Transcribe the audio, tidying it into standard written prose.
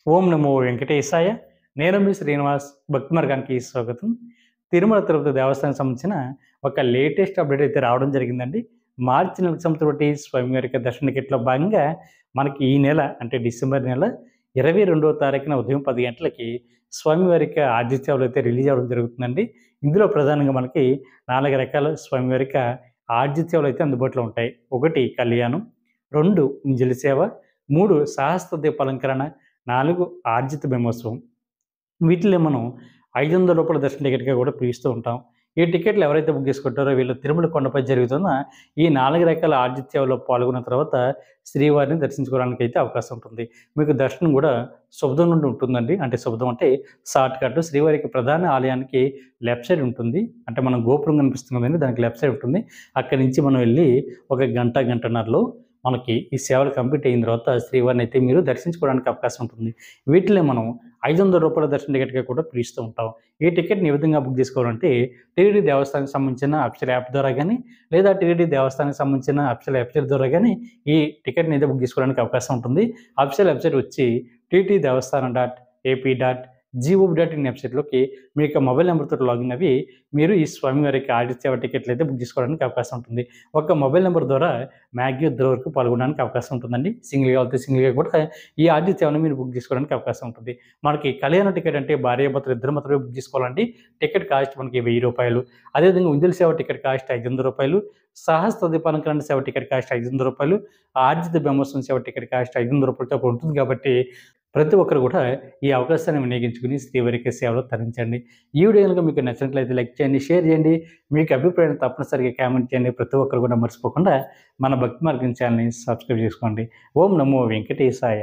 ఓం నమో వెంకటేశాయ. నేను మీ శ్రీనివాస్. భక్తి మార్గానికి స్వాగతం. తిరుమల తిరుపతి దేవస్థానానికి సంబంధించిన ఒక లేటెస్ట్ అప్డేట్ అయితే రావడం జరిగిందండి. మార్చి నెలకు సంబంధించినటువంటి స్వామివారి యొక్క దర్శన టికెట్‌లో భాగంగా మనకి ఈ నెల అంటే డిసెంబర్ నెల 22వ తారీఖున ఉదయం 10 గంటలకి స్వామివారి యొక్క ఆర్జిత సేవలు అయితే రిలీజ్ అవ్వడం జరుగుతుందండి. ఇందులో ప్రధానంగా మనకి 4 రకాల స్వామివారి యొక్క ఆర్జిత సేవలు అయితే అందుబాటులో ఉంటాయి. 1 కళ్యాణం, 2 అంజలి సేవ, 3 సహస్ర దీపాలంకరణ, 4 ఆర్జిత బ్రహ్మోత్సవం. వీటిలో మనం రూ. 500 దర్శన టికెట్‌గా కూడా పిలుస్తూ ఉంటాం. ఈ టికెట్లు ఎవరైతే బుక్ చేసుకుంటారో వీళ్ళు తిరుమల కొండపై జరుగుతున్న ఈ 4 రకాల ఆర్జిత సేవలో పాల్గొన్న తర్వాత శ్రీవారిని దర్శించుకోవడానికి అయితే అవకాశం ఉంటుంది. మీకు దర్శనం కూడా శుభదం నుండి ఉంటుందండి. అంటే శుభదం అంటే షార్ట్ కట్ శ్రీవారికి ప్రధాన ఆలయానికి లెఫ్ట్ సైడ్ ఉంటుంది. అంటే మనం గోపురం కనిపిస్తుంది కదండీ, దానికి లెఫ్ట్ సైడ్ ఉంటుంది. అక్కడి నుంచి మనం వెళ్ళి ఒక గంట, గంటన్నరలో మనకి ఈ సేవలు కంప్లీట్ అయిన తర్వాత శ్రీవారిని అయితే మీరు దర్శించుకోవడానికి అవకాశం ఉంటుంది. వీటిలో మనం రూ. 500 దర్శన టికెట్‌గా కూడా పిలుస్తూ ఉంటాం. ఈ టికెట్‌ని ఏ విధంగా బుక్ చేసుకోవాలంటే టీటీడీ దేవస్థానానికి సంబంధించిన అఫీషియల్ యాప్ ద్వారా గానీ, లేదా టీటీడీ దేవస్థానానికి సంబంధించిన అఫీషియల్ వెబ్‌సైట్ ద్వారా గానీ ఈ టికెట్‌ని అయితే బుక్ చేసుకోవడానికి అవకాశం ఉంటుంది. అఫీషియల్ వెబ్‌సైట్ వచ్చి ttdevaస్థానం.ap.gov.in వెబ్‌సైట్‌లోకి మీ యొక్క మొబైల్ నెంబర్‌తో లాగిన్ అవ్వి మీరు ఈ స్వామివారి యొక్క ఆర్జిత సేవ టికెట్లు అయితే బుక్ చేసుకోవడానికి అవకాశం ఉంటుంది. ఒక మొబైల్ నెంబర్ ద్వారా మ్యాక్సిమం ఇద్దరి వరకు పాల్గొనడానికి అవకాశం ఉంటుందండి. సింగిల్‌గా అయితే సింగిల్‌గా కూడా ఈ ఆర్జిత సేవను మీరు బుక్ చేసుకోవడానికి అవకాశం ఉంటుంది. మనకి కళ్యాణ టికెట్ అంటే భార్యాభర్తలు ఇద్దరు మాత్రమే బుక్ చేసుకోవాలండి. టికెట్ కాస్ట్ మనకి రూ. 1000. అదేవిధంగా ఉంజలి సేవ టికెట్ కాస్ట్ రూ. 500. సహస్ర దీపాలంకరణ సేవ టికెట్ కాస్ట్ రూ. 500. ఆర్జిత బ్రహ్మోత్సవం సేవ టికెట్ కాస్ట్ రూ. 500 ఉంటుంది కాబట్టి ప్రతి ఒక్కరు కూడా ఈ అవకాశాన్ని వినియోగించుకుని శ్రీవారి యొక్క సేవలో తరించండి. ఈ వీడియో కనుక మీకు నచ్చినట్లయితే లైక్ చేయండి, షేర్ చేయండి. మీకు అభిప్రాయాన్ని తప్పనిసరిగా కామెంట్ చేయండి. ప్రతి ఒక్కరు కూడా మర్చిపోకుండా మన భక్తి మార్గం ఛానల్‌ని సబ్స్క్రైబ్ చేసుకోండి. ఓం నమో వెంకటేశాయ.